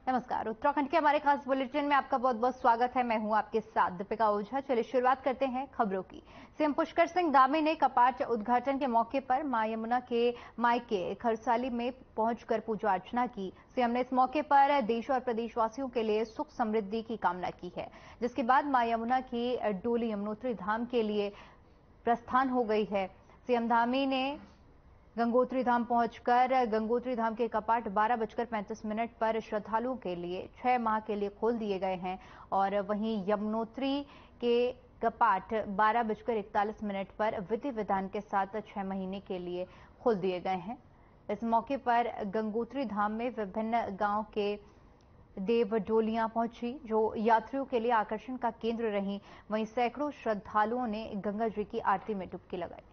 नमस्कार। उत्तराखंड के हमारे खास बुलेटिन में आपका बहुत बहुत स्वागत है। मैं हूं आपके साथ दीपिका ओझा। चलिए शुरुआत करते हैं खबरों की। सीएम पुष्कर सिंह धामी ने कपाट उद्घाटन के मौके पर मां यमुना के मायके खरसाली में पहुंचकर पूजा अर्चना की। सीएम ने इस मौके पर देश और प्रदेशवासियों के लिए सुख समृद्धि की कामना की है, जिसके बाद मां यमुना की डोली यमुनोत्री धाम के लिए प्रस्थान हो गई है। सीएम धामी ने गंगोत्री धाम पहुंचकर गंगोत्री धाम के कपाट 12:35 पर श्रद्धालुओं के लिए 6 माह के लिए खोल दिए गए हैं और वहीं यमुनोत्री के कपाट 12:41 पर विधि विधान के साथ 6 महीने के लिए खोल दिए गए हैं। इस मौके पर गंगोत्री धाम में विभिन्न गांव के देव डोलियां पहुंची, जो यात्रियों के लिए आकर्षण का केंद्र रहीं। वहीं सैकड़ों श्रद्धालुओं ने गंगा जी की आरती में डुबकी लगाई।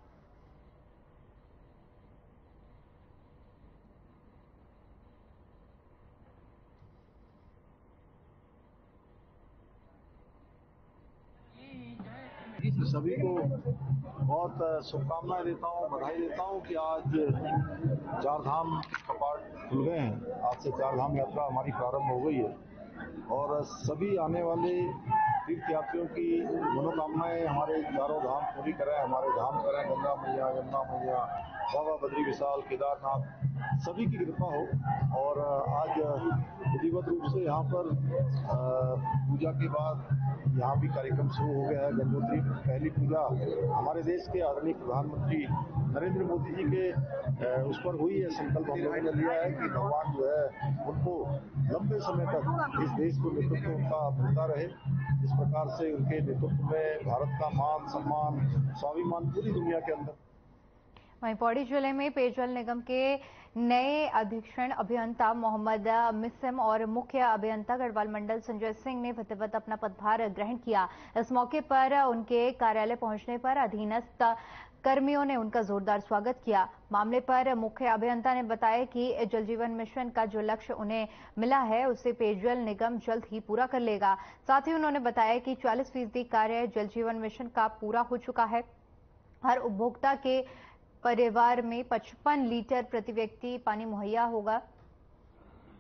सभी को बहुत शुभकामनाएं देता हूं, बधाई देता हूं कि आज चार धाम कपाट खुल गए हैं। आज से चार धाम यात्रा हमारी प्रारंभ हो गई है और सभी आने वाले तीर्थ यात्रियों की मनोकामनाएं हमारे चारों धाम पूरी करें, हमारे धाम करें। गंगा मैया, यमुना मैया, बाबा बद्री विशाल, केदारनाथ, सभी की कृपा हो। और आज विधिवत रूप से यहाँ पर पूजा के बाद यहाँ भी कार्यक्रम शुरू हो गया है। गंगोत्री पहली पूजा हमारे देश के आदरणीय प्रधानमंत्री नरेंद्र मोदी जी के उस पर हुई है। संकल्प हम लोगों ने लिया है कि भगवान जो है उनको लंबे समय तक इस देश को नेतृत्व उनका मिलता रहे। इस प्रकार से उनके नेतृत्व में भारत का मान सम्मान स्वाभिमान पूरी दुनिया के अंदर। वहीं पौड़ी जिले में पेयजल निगम के नए अधीक्षण अभियंता मोहम्मद मिसम और मुख्य अभियंता गढ़वाल मंडल संजय सिंह ने विधिवत अपना पदभार ग्रहण किया। इस मौके पर उनके कार्यालय पहुंचने पर अधीनस्थ कर्मियों ने उनका जोरदार स्वागत किया। मामले पर मुख्य अभियंता ने बताया कि जल जीवन मिशन का जो लक्ष्य उन्हें मिला है उसे पेयजल निगम जल्द ही पूरा कर लेगा। साथ ही उन्होंने बताया कि 40% कार्य जल जीवन मिशन का पूरा हो चुका है। हर उपभोक्ता के परिवार में 55 लीटर प्रति व्यक्ति पानी मुहैया होगा।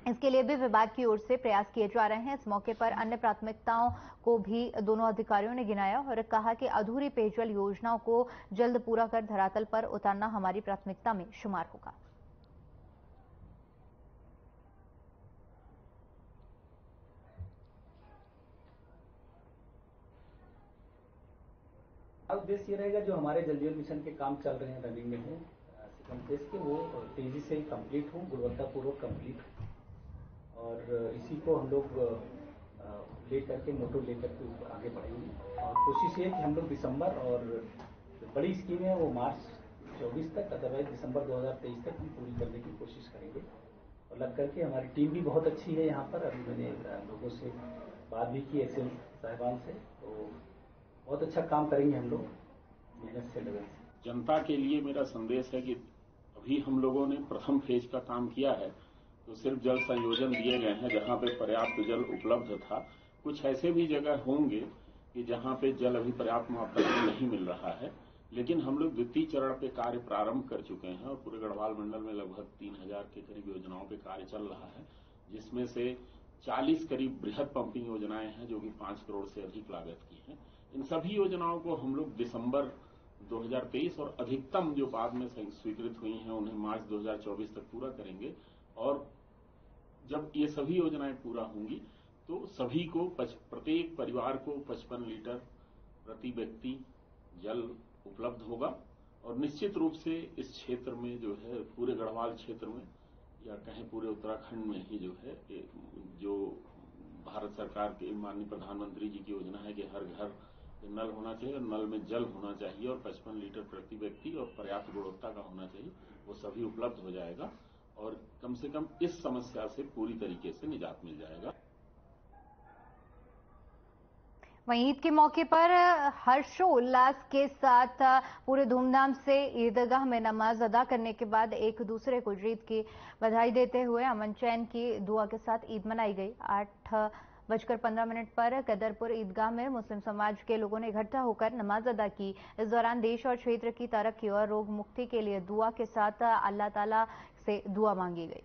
इसके लिए भी विभाग की ओर से प्रयास किए जा रहे हैं। इस मौके पर अन्य प्राथमिकताओं को भी दोनों अधिकारियों ने गिनाया और कहा कि अधूरी पेयजल योजनाओं को जल्द पूरा कर धरातल पर उतारना हमारी प्राथमिकता में शुमार होगा। उद्देश्य ये रहेगा जो हमारे जल जीवन मिशन के काम चल रहे हैं, रनिंग में है फेज के, वो तेजी से कंप्लीट हो, गुणवत्तापूर्वक कंप्लीट हो। और इसी को हम लोग लेकर के मोटो लेकर के ऊपर आगे बढ़ेंगे। और कोशिश ये कि हम लोग दिसंबर और जो बड़ी स्कीम है वो मार्च 24 तक, अदरवाइज दिसंबर 2023 तक हम पूरी करने की कोशिश करेंगे। और लग करके हमारी टीम भी बहुत अच्छी है यहाँ पर। अभी मैंने लोगों से बात भी की, एक्सेल साहिबान से, तो बहुत अच्छा काम करेंगे हम लोग मेहनत से, लगन से। जनता के लिए मेरा संदेश है कि अभी हम लोगों ने प्रथम फेज का काम किया है, तो सिर्फ जल संयोजन दिए गए हैं जहां पे पर्याप्त जल उपलब्ध था। कुछ ऐसे भी जगह होंगे कि जहां पे जल अभी पर्याप्त मात्रा में नहीं मिल रहा है, लेकिन हम लोग द्वितीय चरण पे कार्य प्रारंभ कर चुके हैं और पूरे गढ़वाल मंडल में लगभग 3000 के करीब योजनाओं पे कार्य चल रहा है, जिसमें से 40 करीब बृहद पंपिंग योजनाएं हैं जो कि 5 करोड़ से अधिक लागत की हैं। इन सभी योजनाओं को हम लोग दिसंबर 2023 और अधिकतम जो बाद में स्वीकृत हुई हैं उन्हें मार्च 2024 तक पूरा करेंगे। और जब ये सभी योजनाएं पूरा होंगी तो सभी को प्रत्येक परिवार को 55 लीटर प्रति व्यक्ति जल उपलब्ध होगा। और निश्चित रूप से इस क्षेत्र में जो है, पूरे गढ़वाल क्षेत्र में या कहें पूरे उत्तराखंड में ही जो है, जो भारत सरकार के माननीय प्रधानमंत्री जी की योजना है कि हर घर नल होना चाहिए और नल में जल होना चाहिए और 55 लीटर प्रति व्यक्ति और पर्याप्त गुणवत्ता का होना चाहिए, वो सभी उपलब्ध हो जाएगा और कम से कम इस समस्या से पूरी तरीके से निजात मिल जाएगा। वहीं ईद के मौके पर हर्षोल्लास के साथ पूरे धूमधाम से ईदगाह में नमाज अदा करने के बाद एक दूसरे को ईद की बधाई देते हुए अमन चैन की दुआ के साथ ईद मनाई गई। 8:15 पर कदरपुर ईदगाह में मुस्लिम समाज के लोगों ने इकट्ठा होकर नमाज अदा की। इस दौरान देश और क्षेत्र की तरक्की और रोग मुक्ति के लिए दुआ के साथ अल्लाह ताला से दुआ मांगी गई।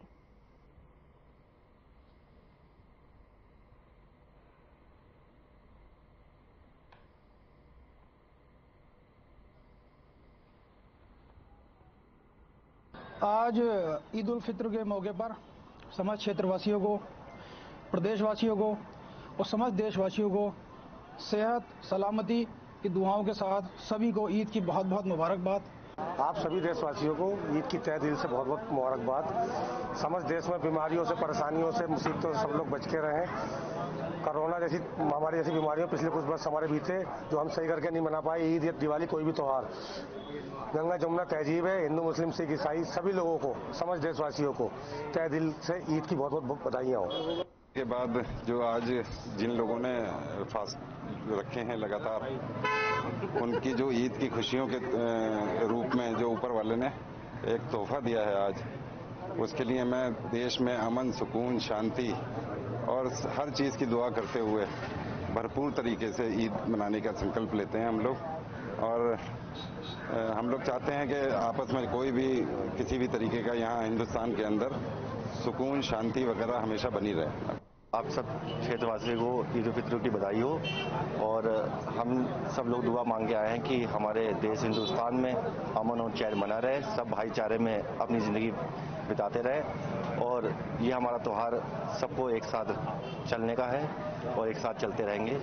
आज ईद उल फित्र के मौके पर समाज क्षेत्रवासियों को, प्रदेशवासियों को और समस्त देशवासियों को सेहत सलामती की दुआओं के साथ सभी को ईद की बहुत बहुत मुबारकबाद। आप सभी देशवासियों को ईद की तहे दिल से बहुत बहुत मुबारकबाद। समस्त देश में बीमारियों से, परेशानियों से, मुसीबतों से सब लोग बच के रहें। कोरोना जैसी महामारी जैसी बीमारियों पिछले कुछ वर्ष हमारे बीते जो हम सही करके नहीं मना पाए, ईद या दिवाली कोई भी त्यौहार गंगा जमुना तहजीब है। हिंदू मुस्लिम सिख ईसाई सभी लोगों को, समस्त देशवासियों को तहे दिल से ईद की बहुत बहुत बधाइयाँ हो। के बाद जो आज जिन लोगों ने फास्ट रखे हैं लगातार, उनकी जो ईद की खुशियों के रूप में जो ऊपर वाले ने एक तोहफा दिया है आज, उसके लिए मैं देश में अमन, सुकून, शांति और हर चीज़ की दुआ करते हुए भरपूर तरीके से ईद मनाने का संकल्प लेते हैं हम लोग। और हम लोग चाहते हैं कि आपस में कोई भी किसी भी तरीके का यहाँ हिंदुस्तान के अंदर सुकून, शांति वगैरह हमेशा बनी रहे। आप सब क्षेत्रवासियों को ईद उल फित्र की बधाई हो। और हम सब लोग दुआ मांग के आए हैं कि हमारे देश हिंदुस्तान में अमन और चैन बना रहे, सब भाईचारे में अपनी ज़िंदगी बिताते रहे। और ये हमारा त्यौहार सबको एक साथ चलने का है और एक साथ चलते रहेंगे।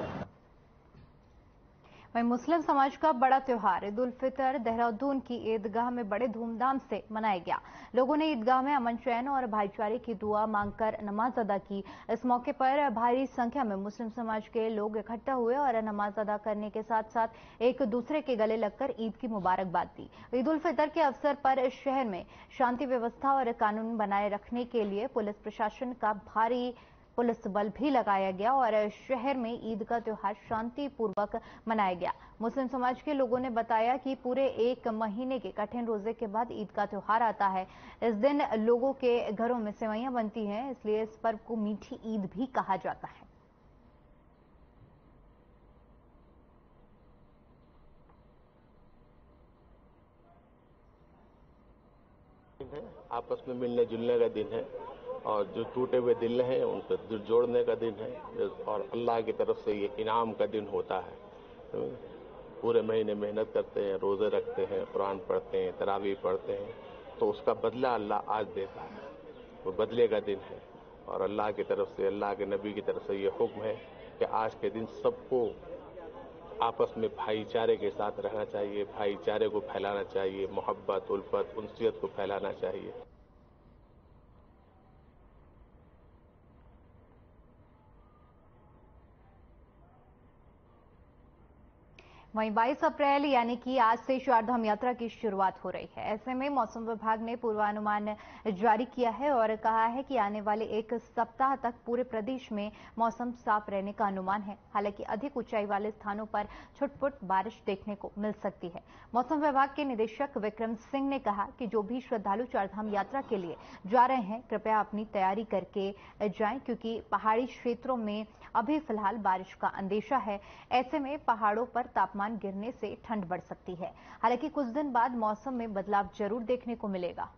वहीं मुस्लिम समाज का बड़ा त्योहार ईद उल फितर देहरादून की ईदगाह में बड़े धूमधाम से मनाया गया। लोगों ने ईदगाह में अमन चैन और भाईचारे की दुआ मांगकर नमाज अदा की। इस मौके पर भारी संख्या में मुस्लिम समाज के लोग इकट्ठा हुए और नमाज अदा करने के साथ साथ एक दूसरे के गले लगकर ईद की मुबारकबाद दी। ईद उल फितर के अवसर पर शहर में शांति व्यवस्था और कानून बनाए रखने के लिए पुलिस प्रशासन का भारी पुलिस बल भी लगाया गया और शहर में ईद का त्योहार शांतिपूर्वक मनाया गया। मुस्लिम समाज के लोगों ने बताया कि पूरे एक महीने के कठिन रोजे के बाद ईद का त्योहार आता है। इस दिन लोगों के घरों में सेवइयां बनती हैं, इसलिए इस पर्व को मीठी ईद भी कहा जाता है। आपस में मिलने जुलने का दिन है और जो टूटे हुए दिल हैं उनको जोड़ने का दिन है और अल्लाह की तरफ से ये इनाम का दिन होता है। पूरे महीने मेहनत करते हैं, रोजे रखते हैं, कुरान पढ़ते हैं, तरावी पढ़ते हैं, तो उसका बदला अल्लाह आज देता है। वो बदले का दिन है और अल्लाह की तरफ से, अल्लाह के नबी की तरफ से ये हुक्म है कि आज के दिन सबको आपस में भाईचारे के साथ रहना चाहिए, भाईचारे को फैलाना चाहिए, मोहब्बत, उल्फत, उनसियत को फैलाना चाहिए। वहीं 22 अप्रैल यानी कि आज से चारधाम यात्रा की शुरुआत हो रही है। ऐसे में मौसम विभाग ने पूर्वानुमान जारी किया है और कहा है कि आने वाले एक सप्ताह तक पूरे प्रदेश में मौसम साफ रहने का अनुमान है। हालांकि अधिक ऊंचाई वाले स्थानों पर छुटपुट बारिश देखने को मिल सकती है। मौसम विभाग के निदेशक विक्रम सिंह ने कहा कि जो भी श्रद्धालु चारधाम यात्रा के लिए जा रहे हैं, कृपया अपनी तैयारी करके जाएं, क्योंकि पहाड़ी क्षेत्रों में अभी फिलहाल बारिश का अंदेशा है। ऐसे में पहाड़ों पर तापमान गिरने से ठंड बढ़ सकती है। हालांकि कुछ दिन बाद मौसम में बदलाव जरूर देखने को मिलेगा।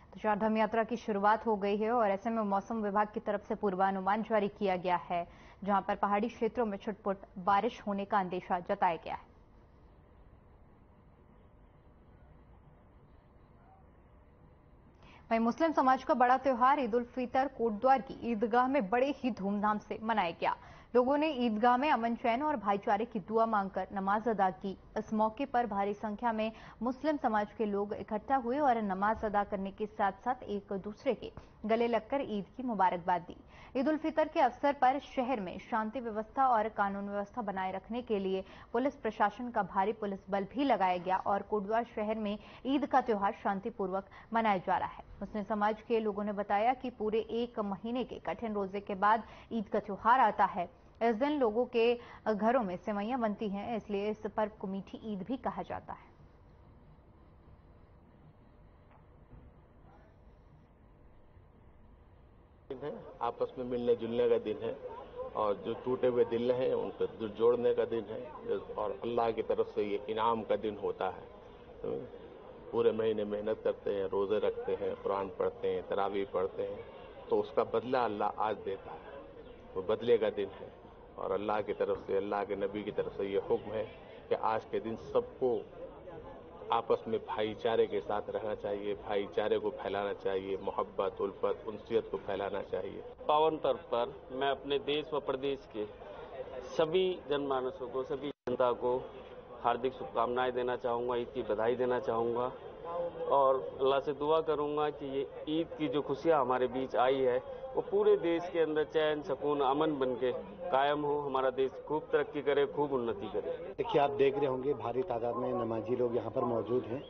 तो चारधाम यात्रा की शुरुआत हो गई है और ऐसे में मौसम विभाग की तरफ से पूर्वानुमान जारी किया गया है, जहां पर पहाड़ी क्षेत्रों में छुटपुट बारिश होने का अंदेशा जताया गया है। वहीं मुस्लिम समाज का बड़ा त्योहार ईद उल फितर कोटद्वार की ईदगाह में बड़े ही धूमधाम से मनाया गया। लोगों ने ईदगाह में अमन चैन और भाईचारे की दुआ मांगकर नमाज अदा की। इस मौके पर भारी संख्या में मुस्लिम समाज के लोग इकट्ठा हुए और नमाज अदा करने के साथ साथ एक दूसरे के गले लगकर ईद की मुबारकबाद दी। ईद उल फितर के अवसर पर शहर में शांति व्यवस्था और कानून व्यवस्था बनाए रखने के लिए पुलिस प्रशासन का भारी पुलिस बल भी लगाया गया और कोटद्वार शहर में ईद का त्योहार शांतिपूर्वक मनाया जा रहा है। मुस्लिम समाज के लोगों ने बताया कि पूरे एक महीने के कठिन रोजे के बाद ईद का त्योहार आता है। इस दिन लोगों के घरों में सेवइयां बनती हैं, इसलिए इस पर्व को मीठी ईद भी कहा जाता है। है, आपस में मिलने जुलने का दिन है और जो टूटे हुए दिल हैं उनको दिल जोड़ने का दिन है और अल्लाह की तरफ से ये इनाम का दिन होता है। पूरे महीने मेहनत करते हैं, रोजे रखते हैं, कुरान पढ़ते हैं, तरावीह पढ़ते हैं, तो उसका बदला अल्लाह आज देता है। वो बदले का दिन है और अल्लाह की तरफ से, अल्लाह के नबी की तरफ से ये हुक्म है कि आज के दिन सबको आपस में भाईचारे के साथ रहना चाहिए, भाईचारे को फैलाना चाहिए, मोहब्बत, उल्फत, उनसियत को फैलाना चाहिए। पावन पर्व पर मैं अपने देश व प्रदेश के सभी जनमानसों को, सभी जनता को हार्दिक शुभकामनाएं देना चाहूँगा, ईद की बधाई देना चाहूँगा और अल्लाह से दुआ करूँगा कि ये ईद की जो खुशियाँ हमारे बीच आई है वो पूरे देश के अंदर चैन, सुकून, अमन बन के कायम हो, हमारा देश खूब तरक्की करे, खूब उन्नति करे। देखिए, आप देख रहे होंगे भारी तादाद में नमाजी लोग यहाँ पर मौजूद हैं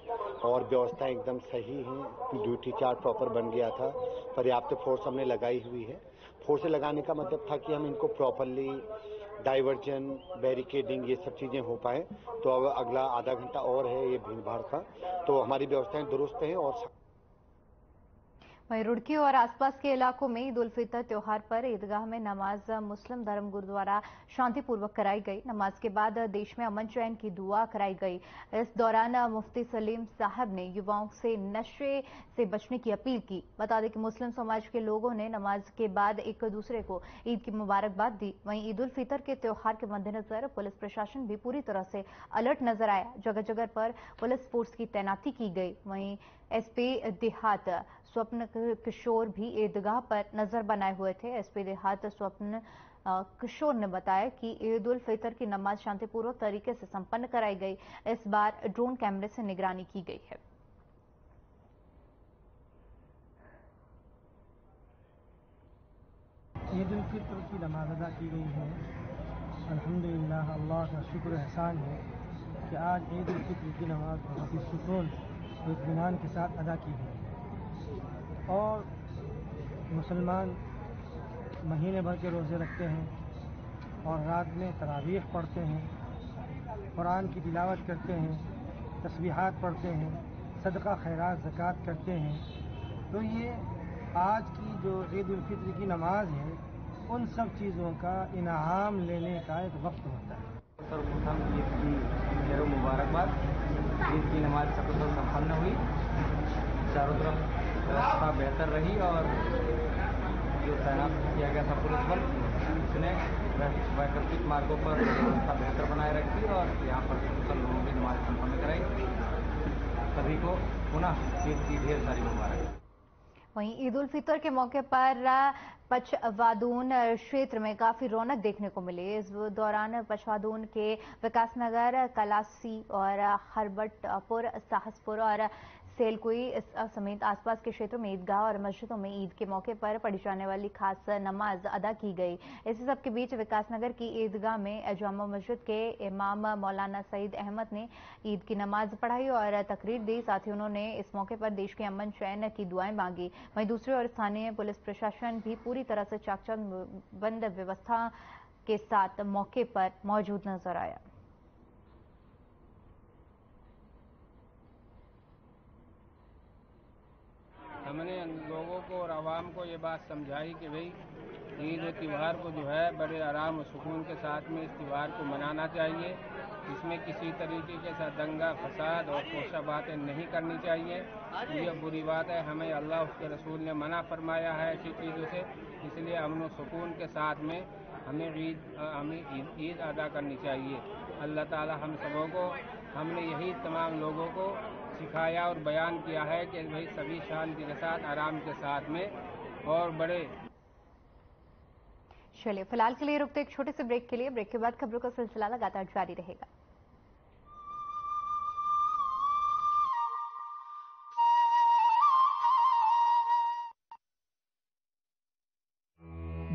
और व्यवस्था एकदम सही है। ड्यूटी चार्ट प्रॉपर बन गया था, पर्याप्त फोर्स हमने लगाई हुई है। फोर्स लगाने का मतलब था कि हम इनको प्रॉपरली डाइवर्जन, बैरिकेडिंग, ये सब चीजें हो पाए। तो अब अगला आधा घंटा और है ये भीड़ भाड़ का, तो हमारी व्यवस्थाएं दुरुस्त हैं। और वहीं रुड़की और आसपास के इलाकों में ईद उल फितर त्योहार पर ईदगाह में नमाज मुस्लिम धर्म गुरुद्वारा शांतिपूर्वक कराई गई। नमाज के बाद देश में अमन चैन की दुआ कराई गई। इस दौरान मुफ्ती सलीम साहब ने युवाओं से नशे से बचने की अपील की। बता दें कि मुस्लिम समाज के लोगों ने नमाज के बाद एक दूसरे को ईद की मुबारकबाद दी। वहीं ईद उल फितर के त्योहार के मद्देनजर पुलिस प्रशासन भी पूरी तरह से अलर्ट नजर आया। जगह जगह पर पुलिस फोर्स की तैनाती की गई। वहीं एसपी देहात स्वप्न किशोर भी ईदगाह पर नजर बनाए हुए थे। एसपी देहात स्वप्न किशोर ने बताया कि ईद उल फितर की नमाज शांतिपूर्वक तरीके से संपन्न कराई गई। इस बार ड्रोन कैमरे से निगरानी की गई है। ईद उल फितर की नमाज अदा की गई है। अल्हम्दुलिल्लाह, अल्लाह का शुक्र एहसान है कि आज ईद उल फितर की नमाज बहुत ही सुकून और इत्मीनान के साथ अदा की गई और मुसलमान महीने भर के रोज़े रखते हैं और रात में तरावीह पढ़ते हैं, कुरान की तिलावत करते हैं, तस्बीहात पढ़ते हैं, सदका खैरात ज़कात करते हैं। तो ये आज की जो ईद उल फितर की नमाज है, उन सब चीज़ों का इनाम लेने का एक वक्त होता है। सर्वप्रथम ईद की ढेर मुबारकबाद। ईद की नमाज सकुशल संपन्न हुई, चारों तरफ व्यवस्था बेहतर रही और जो तैनात किया गया था पुलिस बल, उसने वैकल्पिक मार्गों पर व्यवस्था बेहतर बनाए रखी और यहाँ पर सकुशल लोगों की नमाज संपन्न कराई। सभी को पुनः ईद की ढेर सारी मुबारक। वहीं ईद उल फितर के मौके पर पचवादून क्षेत्र में काफी रौनक देखने को मिली। इस दौरान पचवादून के विकासनगर, कलासी और हरबटपुर, साहसपुर और सेलकुई समेत आसपास के क्षेत्रों में ईदगाह और मस्जिदों में ईद के मौके पर पढ़ी जाने वाली खास नमाज अदा की गई। इसी सब के बीच विकासनगर की ईदगाह में जामा मस्जिद के इमाम मौलाना सईद अहमद ने ईद की नमाज पढ़ाई और तकरीर दी। साथ ही उन्होंने इस मौके पर देश के अमन चैन की दुआएं मांगी। वहीं दूसरी ओर स्थानीय पुलिस प्रशासन भी पूरी तरह से चाकचौबंद व्यवस्था के साथ मौके पर मौजूद नजर आया। हमने लोगों को और आवाम को ये बात समझाई कि भाई ईद त्यौहार को जो है बड़े आराम और सुकून के साथ में इस त्यौहार को मनाना चाहिए। इसमें किसी तरीके के साथ दंगा फसाद और कोशा बातें नहीं करनी चाहिए। ये बुरी बात है, हमें अल्लाह उसके रसूल ने मना फरमाया है ऐसी चीज़ों से। इसलिए अमन और सुकून के साथ में हमें ईद अदा करनी चाहिए। अल्लाह ताला हम सबों को, हमने यही तमाम लोगों को सिखाया और बयान किया है कि भाई सभी शांति के साथ, आराम के साथ में और बड़े। चलिए फिलहाल के लिए रुकते एक छोटे से ब्रेक के लिए। ब्रेक के बाद खबरों का सिलसिला लगातार जारी रहेगा।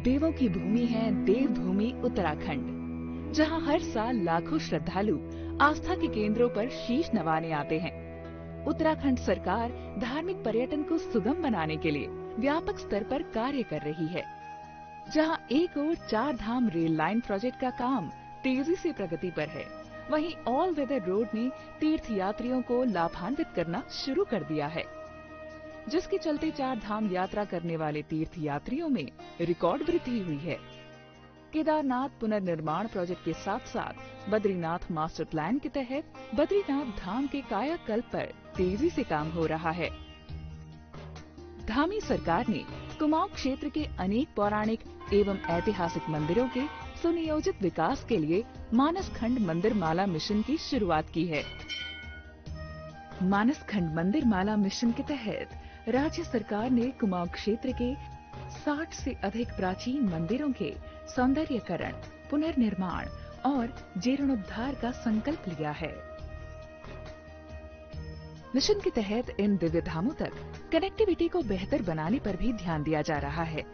देवों की भूमि है देवभूमि उत्तराखंड, जहां हर साल लाखों श्रद्धालु आस्था के केंद्रों पर शीश नवाने आते हैं। उत्तराखंड सरकार धार्मिक पर्यटन को सुगम बनाने के लिए व्यापक स्तर पर कार्य कर रही है। जहां एक ओर 4 धाम रेल लाइन प्रोजेक्ट का काम तेजी से प्रगति पर है, वहीं ऑल वेदर रोड ने तीर्थ यात्रियों को लाभान्वित करना शुरू कर दिया है। जिसके चलते 4 धाम यात्रा करने वाले तीर्थ यात्रियों में रिकॉर्ड वृद्धि हुई है। केदारनाथ पुनर्निर्माण प्रोजेक्ट के साथ साथ बद्रीनाथ मास्टर प्लान के तहत बद्रीनाथ धाम के कायाकल्प पर तेजी से काम हो रहा है। धामी सरकार ने कुमाऊं क्षेत्र के अनेक पौराणिक एवं ऐतिहासिक मंदिरों के सुनियोजित विकास के लिए मानसखंड मंदिर माला मिशन की शुरुआत की है। मानसखंड मंदिर माला मिशन के तहत राज्य सरकार ने कुमाऊं क्षेत्र के 60 से अधिक प्राचीन मंदिरों के सौंदर्यीकरण, पुनर्निर्माण और जीर्णोद्धार का संकल्प लिया है। मिशन के तहत इन दिव्य धामों तक कनेक्टिविटी को बेहतर बनाने पर भी ध्यान दिया जा रहा है।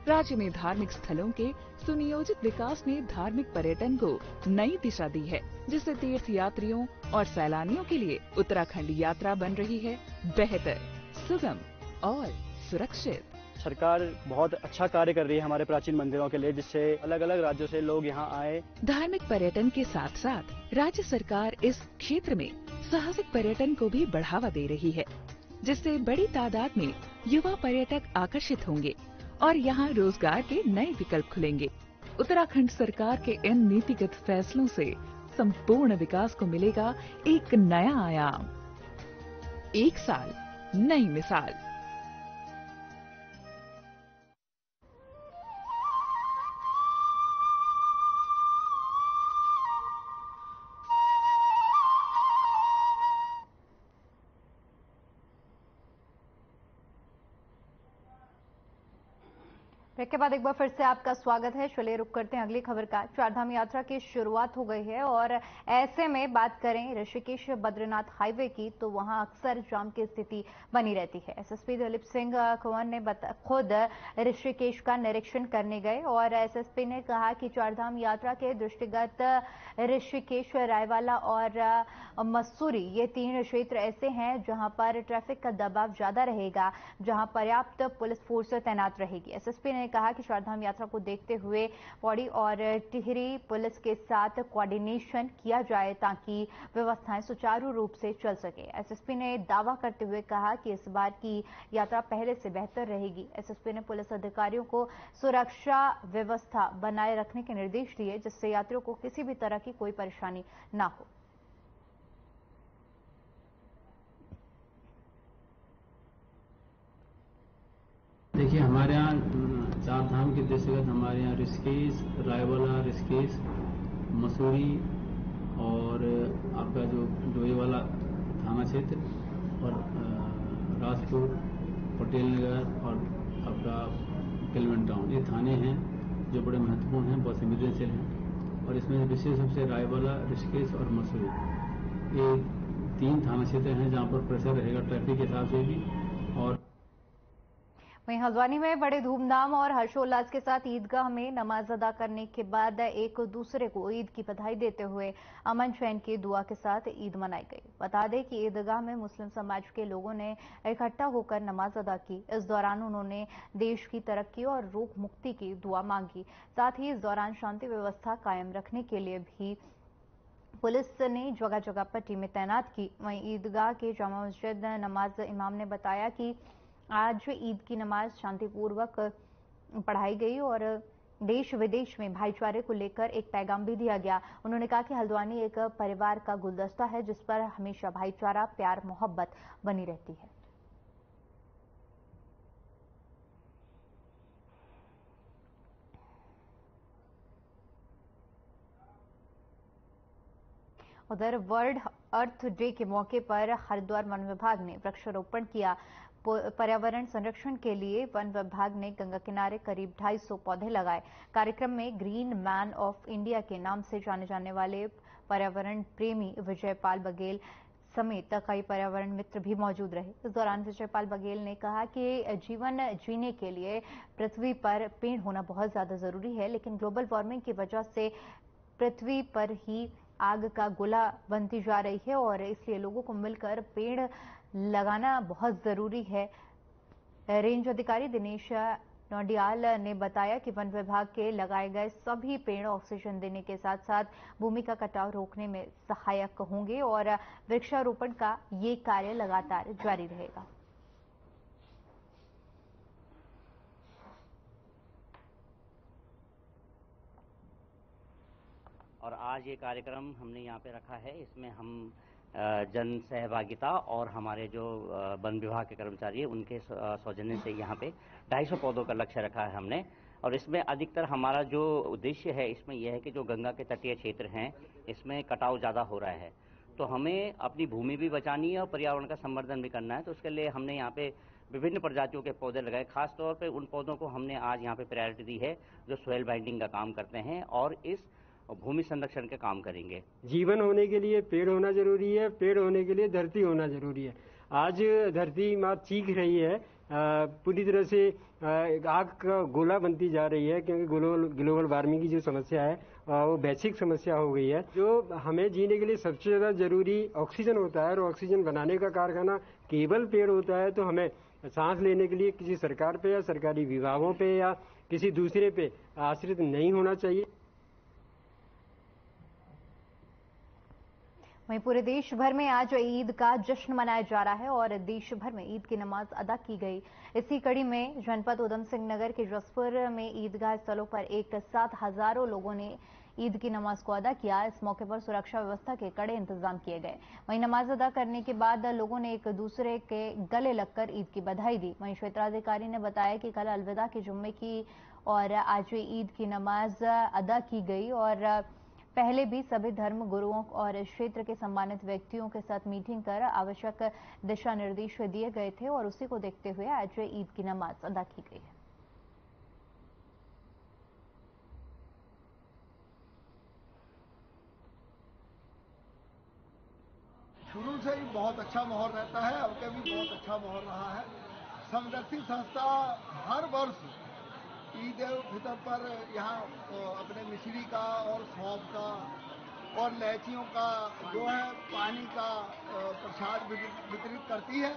राज्य में धार्मिक स्थलों के सुनियोजित विकास ने धार्मिक पर्यटन को नई दिशा दी है, जिससे तीर्थ यात्रियों और सैलानियों के लिए उत्तराखंड यात्रा बन रही है बेहतर, सुगम और सुरक्षित। सरकार बहुत अच्छा कार्य कर रही है हमारे प्राचीन मंदिरों के लिए, जिससे अलग अलग राज्यों से लोग यहाँ आए। धार्मिक पर्यटन के साथ साथ राज्य सरकार इस क्षेत्र में साहसिक पर्यटन को भी बढ़ावा दे रही है, जिससे बड़ी तादाद में युवा पर्यटक आकर्षित होंगे और यहाँ रोजगार के नए विकल्प खुलेंगे। उत्तराखंड सरकार के इन नीतिगत फैसलों से संपूर्ण विकास को मिलेगा एक नया आयाम। एक साल नई मिसाल। ब्रेक के बाद एक बार फिर से आपका स्वागत है। चलिए रुक करते हैं अगली खबर का। चारधाम यात्रा की शुरुआत हो गई है और ऐसे में बात करें ऋषिकेश बद्रीनाथ हाईवे की, तो वहां अक्सर जाम की स्थिति बनी रहती है। एसएसपी दिलीप सिंह कंवर ने खुद ऋषिकेश का निरीक्षण करने गए और एसएसपी ने कहा कि चारधाम यात्रा के दृष्टिगत ऋषिकेश, रायवाला और मसूरी, ये 3 क्षेत्र ऐसे हैं जहां पर ट्रैफिक का दबाव ज्यादा रहेगा, जहां पर्याप्त पुलिस फोर्स तैनात रहेगी। एसएसपी ने कहा कि चारधाम यात्रा को देखते हुए पौड़ी और टिहरी पुलिस के साथ कोऑर्डिनेशन किया जाए ताकि व्यवस्थाएं सुचारू रूप से चल सके। एसएसपी ने दावा करते हुए कहा कि इस बार की यात्रा पहले से बेहतर रहेगी। एसएसपी ने पुलिस अधिकारियों को सुरक्षा व्यवस्था बनाए रखने के निर्देश दिए, जिससे यात्रियों को किसी भी तरह की कोई परेशानी ना हो। देखिए, हमारे यहाँ चारधाम के दृष्टिगत हमारे यहाँ ऋषिकेश, रायवाला, ऋषिकेश, मसूरी और आपका जो डोईवाला थाना क्षेत्र और राजपुर, पटेल नगर और आपका केलवन टाउन, ये थाने हैं जो बड़े महत्वपूर्ण हैं, बहुत संवेदनशील हैं। और इसमें विशेष रूप से रायवाला, ऋषिकेश और मसूरी, ये 3 थाना क्षेत्र हैं जहाँ पर प्रेशर रहेगा ट्रैफिक के हिसाब से भी। और वहीं हल्द्वानी में बड़े धूमधाम और हर्षोल्लास के साथ ईदगाह में नमाज अदा करने के बाद एक दूसरे को ईद की बधाई देते हुए अमन चैन की दुआ के साथ ईद मनाई गई। बता दें कि ईदगाह में मुस्लिम समाज के लोगों ने इकट्ठा होकर नमाज अदा की। इस दौरान उन्होंने देश की तरक्की और रोग मुक्ति की दुआ मांगी। साथ ही इस दौरान शांति व्यवस्था कायम रखने के लिए भी पुलिस ने जगह जगह पर टीमें तैनात की। वहीं ईदगाह के जामा मस्जिद नमाज इमाम ने बताया कि आज ईद की नमाज शांतिपूर्वक पढ़ाई गई और देश विदेश में भाईचारे को लेकर एक पैगाम भी दिया गया। उन्होंने कहा कि हल्द्वानी एक परिवार का गुलदस्ता है जिस पर हमेशा भाईचारा, प्यार, मोहब्बत बनी रहती है। उधर वर्ल्ड अर्थ डे के मौके पर हरिद्वार वन विभाग ने वृक्षारोपण किया। पर्यावरण संरक्षण के लिए वन विभाग ने गंगा किनारे करीब 250 पौधे लगाए। कार्यक्रम में ग्रीन मैन ऑफ इंडिया के नाम से जाने जाने वाले पर्यावरण प्रेमी विजयपाल बघेल समेत कई पर्यावरण मित्र भी मौजूद रहे। इस दौरान विजयपाल बघेल ने कहा कि जीवन जीने के लिए पृथ्वी पर पेड़ होना बहुत ज्यादा जरूरी है, लेकिन ग्लोबल वार्मिंग की वजह से पृथ्वी पर ही आग का गोला बनती जा रही है और इसलिए लोगों को मिलकर पेड़ लगाना बहुत जरूरी है। रेंज अधिकारी दिनेश नौडियाल ने बताया कि वन विभाग के लगाए गए सभी पेड़ ऑक्सीजन देने के साथ साथ भूमि का कटाव रोकने में सहायक होंगे और वृक्षारोपण का ये कार्य लगातार जारी रहेगा। और आज ये कार्यक्रम हमने यहाँ पे रखा है। इसमें हम जन सहभागिता और हमारे जो वन विभाग के कर्मचारी हैं उनके सौजन्य से यहाँ पे 250 पौधों का लक्ष्य रखा है हमने। और इसमें अधिकतर हमारा जो उद्देश्य है इसमें यह है कि जो गंगा के तटीय क्षेत्र हैं इसमें कटाव ज़्यादा हो रहा है, तो हमें अपनी भूमि भी बचानी है और पर्यावरण का संवर्धन भी करना है। तो उसके लिए हमने यहाँ पे विभिन्न प्रजातियों के पौधे लगाए। खास तौर पे उन पौधों को हमने आज यहाँ पे प्रायोरिटी दी है जो सॉइल बाइंडिंग का काम करते हैं और इस भूमि संरक्षण के काम करेंगे। जीवन होने के लिए पेड़ होना जरूरी है, पेड़ होने के लिए धरती होना जरूरी है। आज धरती माँ चीख रही है, पूरी तरह से आग का गोला बनती जा रही है, क्योंकि ग्लोबल वार्मिंग की जो समस्या है वो वैश्विक समस्या हो गई है। जो हमें जीने के लिए सबसे ज्यादा जरूरी ऑक्सीजन होता है और ऑक्सीजन बनाने का कारखाना केवल पेड़ होता है, तो हमें सांस लेने के लिए किसी सरकार पे या सरकारी विभागों पे या किसी दूसरे पे आश्रित नहीं होना चाहिए। वहीं पूरे देश भर में आज ईद का जश्न मनाया जा रहा है और देश भर में ईद की नमाज अदा की गई। इसी कड़ी में जनपद उधम सिंह नगर के जसपुर में ईदगाह स्थलों पर एक साथ हजारों लोगों ने ईद की नमाज को अदा किया। इस मौके पर सुरक्षा व्यवस्था के कड़े इंतजाम किए गए। वहीं नमाज अदा करने के बाद लोगों ने एक दूसरे के गले लगकर ईद की बधाई दी। वहीं क्षेत्राधिकारी ने बताया कि कल अलविदा के जुम्मे की और आज ईद की नमाज अदा की गई और पहले भी सभी धर्म गुरुओं और क्षेत्र के सम्मानित व्यक्तियों के साथ मीटिंग कर आवश्यक दिशा निर्देश दिए गए थे और उसी को देखते हुए आज ईद की नमाज अदा की गई है। शुरू से ही बहुत अच्छा माहौल रहता है, अब के भी बहुत अच्छा माहौल रहा है। समदर्शी संस्था हर वर्ष ईद उल फितर पर यहाँ अपने मिश्री का और सौंफ का और इलायचियों का जो है पानी का प्रसाद वितरित करती है।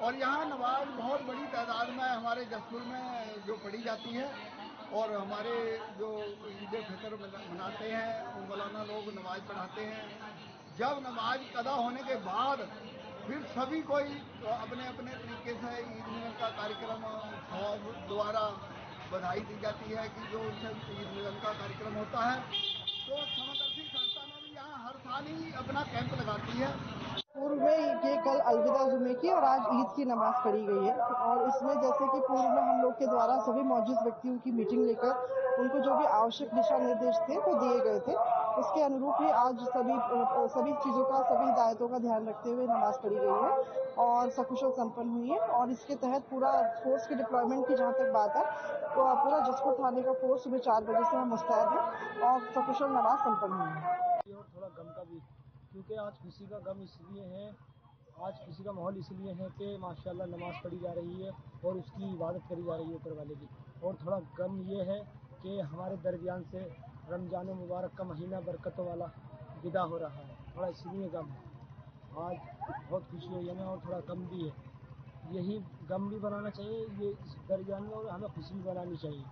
और यहाँ नमाज बहुत बड़ी तादाद में हमारे जसपुर में जो पढ़ी जाती है और हमारे जो ईद उल फितर मनाते हैं उन मौलाना लोग नमाज पढ़ाते हैं। जब नमाज अदा होने के बाद फिर सभी कोई अपने अपने तरीके से ईद मिलन का कार्यक्रम द्वारा बधाई दी जाती है कि जो उनसे ईद मिलन का कार्यक्रम होता है। तो समदर्शी संस्था ने भी यहाँ हर साल ही अपना कैंप लगाती है। पूर्व में ये कल अलविदा जुमे की और आज ईद की नमाज पढ़ी गई है और इसमें जैसे कि पूर्व में हम लोग के द्वारा सभी मौजूद व्यक्तियों की मीटिंग लेकर उनको जो भी आवश्यक दिशा निर्देश थे वो दिए गए थे, उसके अनुरूप ही आज सभी चीज़ों का सभी हिदायतों का ध्यान रखते हुए नमाज पढ़ी गई है और सकुशल संपन्न हुई है। और इसके तहत पूरा फोर्स के डिप्लॉयमेंट की जहाँ तक बात है तो पूरा जसपुर थाने का फोर्स सुबह 4 बजे से हम मुस्तैद है और सकुशल नमाज संपन्न हुई है। थोड़ा गम का भी, क्योंकि आज खुशी का गम इसलिए है, आज खुशी का माहौल इसलिए है कि माशाल्लाह नमाज पढ़ी जा रही है और उसकी इबादत करी जा रही है ऊपर वाले की। और थोड़ा गम ये है कि हमारे दरमियान से रमजान मुबारक का महीना बरकतों वाला विदा हो रहा है, थोड़ा इसलिए गम है। आज बहुत खुशी हुई है और थोड़ा गम भी है। यही गम भी बनाना चाहिए ये इस दरमियान में और हमें खुशी भी बनानी चाहिए,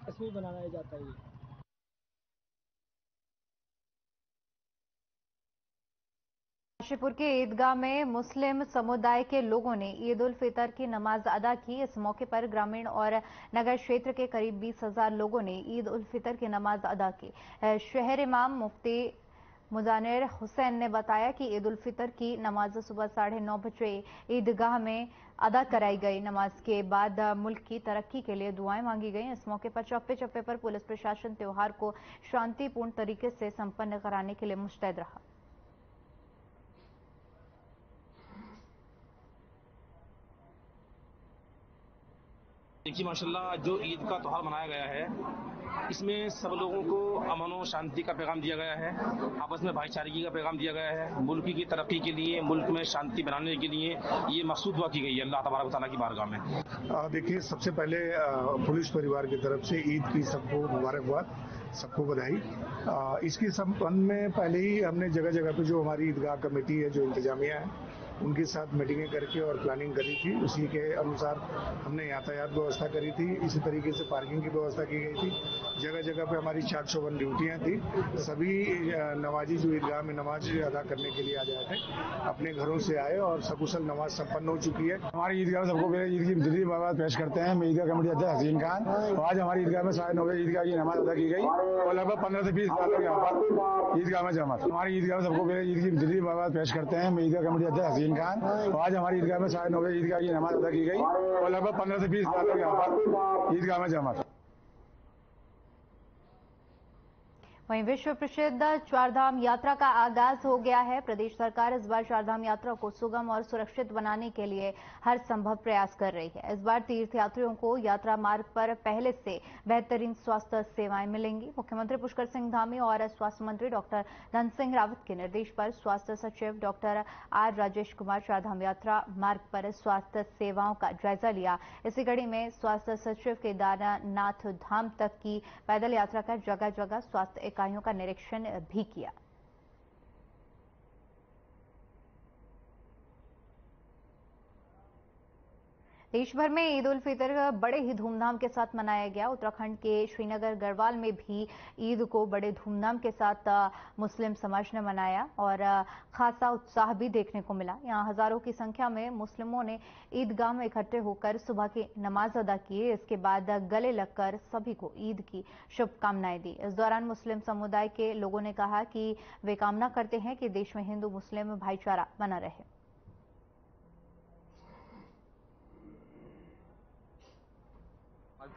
इसमें बनाया जाता है ये। काशीपुर के ईदगाह में मुस्लिम समुदाय के लोगों ने ईद उल फितर की नमाज अदा की। इस मौके पर ग्रामीण और नगर क्षेत्र के करीब 20,000 लोगों ने ईद उल फितर की नमाज अदा की। शहर इमाम मुफ्ती मुजानिर हुसैन ने बताया कि ईद उल फितर की नमाज सुबह 9:30 बजे ईदगाह में अदा कराई गई। नमाज के बाद मुल्क की तरक्की के लिए दुआएं मांगी गई। इस मौके पर चौप्पे चौप्पे पर पुलिस प्रशासन त्योहार को शांतिपूर्ण तरीके से संपन्न कराने के लिए मुस्तैद रहा। देखिए माशाल्लाह जो ईद का त्यौहार मनाया गया है इसमें सब लोगों को अमन और शांति का पैगाम दिया गया है, आपस में भाईचारगी का पैगाम दिया गया है। मुल्क की तरक्की के लिए, मुल्क में शांति बनाने के लिए ये मकसूद दुआ की गई है अल्लाह तबारक व तआला की बारगाह में। देखिए सबसे पहले पुलिस परिवार की तरफ से ईद की सबको मुबारकबाद, सबको बधाई। इसके संबंध में पहले ही हमने जगह जगह पे जो हमारी ईदगाह कमेटी है, जो इंतजामिया है, उनके साथ मीटिंगें करके और प्लानिंग करी थी। उसी के अनुसार हमने यातायात व्यवस्था करी थी। इसी तरीके से पार्किंग की व्यवस्था की गई थी। जगह जगह पे हमारी 401 ड्यूटियां थी। सभी नमाजी जो ईदगाह में नमाज अदा करने के लिए आ जाए थे, अपने घरों से आए और सकुशल नमाज संपन्न हो चुकी है। हमारी ईदगाह में सबको पहले ईद की दिली मुबारक पेश करते हैं। मैं ईदगाह कमेटी अध्यक्ष हसीन खान। आज हमारी ईदगाह में 9:30 ईदगाह की नमाज अदा की गई और लगभग 15 से 20 लोग यहाँ पर ईदगाह में जमा। हमारी ईदगाह में सबको पहले ईद की दिली मुबारक पेश करते हैं। मैं ईदगाह कमेटी अध्यक्ष हसीन खान। आज हमारी ईदगाह में 9:30 ईदगाह की नमाज अदा की गई और लगभग 15 से 20 लोग यहाँ पर ईदगाह में जमा। वहीं विश्व प्रसिद्ध चारधाम यात्रा का आगाज हो गया है। प्रदेश सरकार इस बार चारधाम यात्रा को सुगम और सुरक्षित बनाने के लिए हर संभव प्रयास कर रही है। इस बार तीर्थयात्रियों को यात्रा मार्ग पर पहले से बेहतरीन स्वास्थ्य सेवाएं मिलेंगी। मुख्यमंत्री पुष्कर सिंह धामी और स्वास्थ्य मंत्री डॉक्टर धन सिंह रावत के निर्देश पर स्वास्थ्य सचिव डॉक्टर आर राजेश कुमार चारधाम यात्रा मार्ग पर स्वास्थ्य सेवाओं का जायजा लिया। इसी कड़ी में स्वास्थ्य सचिव केदारनाथ धाम तक की पैदल यात्रा कर जगह जगह स्वास्थ्य इकाइयों का निरीक्षण भी किया। देश भर में ईद उल फितर बड़े ही धूमधाम के साथ मनाया गया। उत्तराखंड के श्रीनगर गढ़वाल में भी ईद को बड़े धूमधाम के साथ मुस्लिम समाज ने मनाया और खासा उत्साह भी देखने को मिला। यहां हजारों की संख्या में मुस्लिमों ने ईदगाह में इकट्ठे होकर सुबह की नमाज अदा की। इसके बाद गले लगकर सभी को ईद की शुभकामनाएं दी। इस दौरान मुस्लिम समुदाय के लोगों ने कहा कि वे कामना करते हैं कि देश में हिंदू मुस्लिम भाईचारा बना रहे।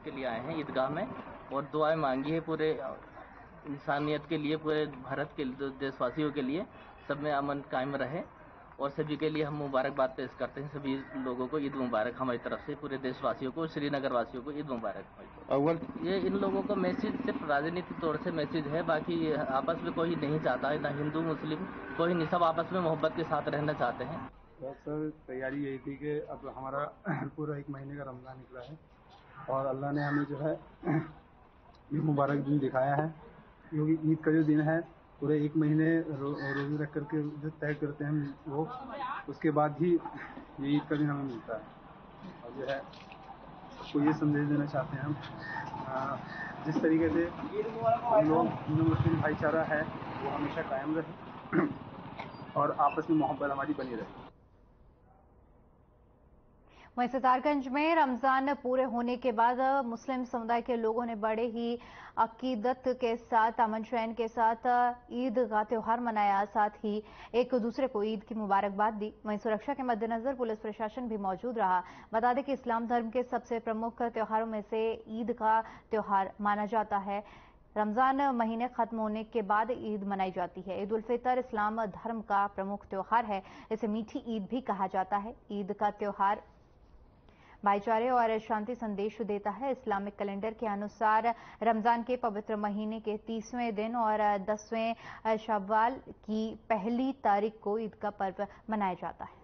के लिए आए हैं ईदगाह में और दुआएं मांगी है पूरे इंसानियत के लिए, पूरे भारत के देशवासियों के लिए सब में अमन कायम रहे और सभी के लिए हम मुबारकबाद पेश करते हैं। सभी लोगों को ईद मुबारक हमारी तरफ से, पूरे देशवासियों को, श्रीनगर वासियों को ईद मुबारक। अव्वल ये इन लोगों का मैसेज सिर्फ राजनीतिक तौर से मैसेज है, बाकी आपस में कोई नहीं चाहता है, ना हिंदू मुस्लिम कोई नहीं, सब आपस में मोहब्बत के साथ रहना चाहते हैं। सर तैयारी यही थी कि अब हमारा पूरा 1 महीने का रमज़ान निकला है और अल्लाह ने हमें जो है ईद मुबारक दिन दिखाया है, क्योंकि ईद का जो दिन है पूरे 1 महीने रोज़े रख करके जो तय करते हैं हम वो, उसके बाद ही ये ईद का दिन हमें मिलता है। और जो है सबको ये संदेश देना चाहते हैं हम, जिस तरीके से हम लोग हिंदू मुस्लिम भाईचारा है वो हमेशा कायम रहे और आपस में मोहब्बत हमारी बनी रहे। वहीं सितारगंज में रमजान पूरे होने के बाद मुस्लिम समुदाय के लोगों ने बड़े ही अकीदत के साथ, अमन चैन के साथ ईद का त्योहार मनाया, साथ ही एक दूसरे को ईद की मुबारकबाद दी। वहीं सुरक्षा के मद्देनजर पुलिस प्रशासन भी मौजूद रहा। बता दें कि इस्लाम धर्म के सबसे प्रमुख त्योहारों में से ईद का त्योहार माना जाता है। रमजान महीने खत्म होने के बाद ईद मनाई जाती है। ईद उल फितर इस्लाम धर्म का प्रमुख त्योहार है। इसे मीठी ईद भी कहा जाता है। ईद का त्योहार भाईचारे और शांति संदेश देता है। इस्लामिक कैलेंडर के अनुसार रमजान के पवित्र महीने के 30वें दिन और 10वें शव्वाल की पहली तारीख को ईद का पर्व मनाया जाता है।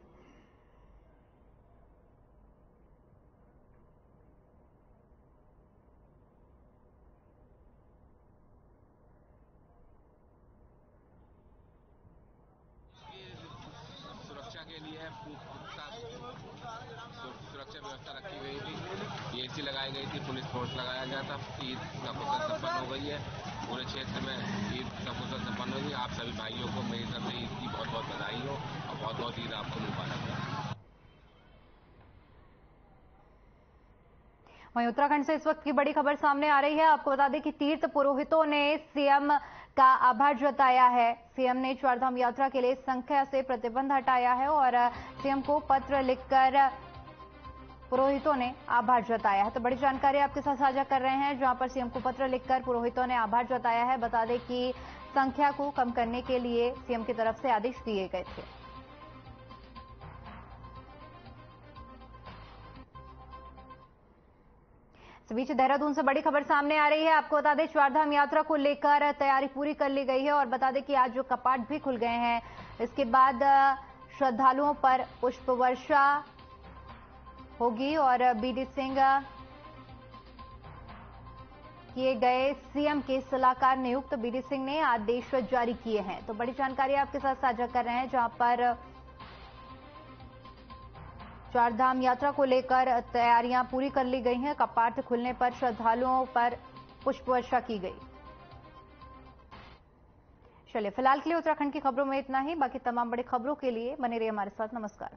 सुरक्षा के लिए सुरक्षा व्यवस्था रखी गई थी, एसी लगाई गई थी, पुलिस फोर्स लगाया गया था। ईद सकुशल संपन्न हो गई है। पूरे क्षेत्र में ईद सकुशल संपन्न हो गई। आप सभी भाइयों को मेरी तरफ से ईद की बहुत बहुत बधाई हो और बहुत बहुत ईद आपको मुबारक हो। वहीं उत्तराखंड से इस वक्त की बड़ी खबर सामने आ रही है। आपको बता दें कि तीर्थ पुरोहितों ने सीएम का आभार जताया है। सीएम ने चारधाम यात्रा के लिए संख्या से प्रतिबंध हटाया है और सीएम को पत्र लिखकर पुरोहितों ने आभार जताया है। तो बड़ी जानकारी आपके साथ साझा कर रहे हैं, जहां पर सीएम को पत्र लिखकर पुरोहितों ने आभार जताया है। बता दें कि संख्या को कम करने के लिए सीएम की तरफ से आदेश दिए गए थे। इस बीच देहरादून से बड़ी खबर सामने आ रही है। आपको बता दें चारधाम यात्रा को लेकर तैयारी पूरी कर ली गई है और बता दें कि आज जो कपाट भी खुल गए हैं, इसके बाद श्रद्धालुओं पर पुष्प वर्षा होगी और बीडी सिंह किए गए सीएम के सलाहकार नियुक्त बीडी सिंह ने आदेश जारी किए हैं। तो बड़ी जानकारी आपके साथ साझा कर रहे हैं, जहां पर चारधाम यात्रा को लेकर तैयारियां पूरी कर ली गई हैं। कपाट खुलने पर श्रद्धालुओं पर पुष्प वर्षा की गई। चलिए, फिलहाल के लिए उत्तराखंड की खबरों में इतना ही। बाकी तमाम बड़ी खबरों के लिए बने रहिए हमारे साथ। नमस्कार।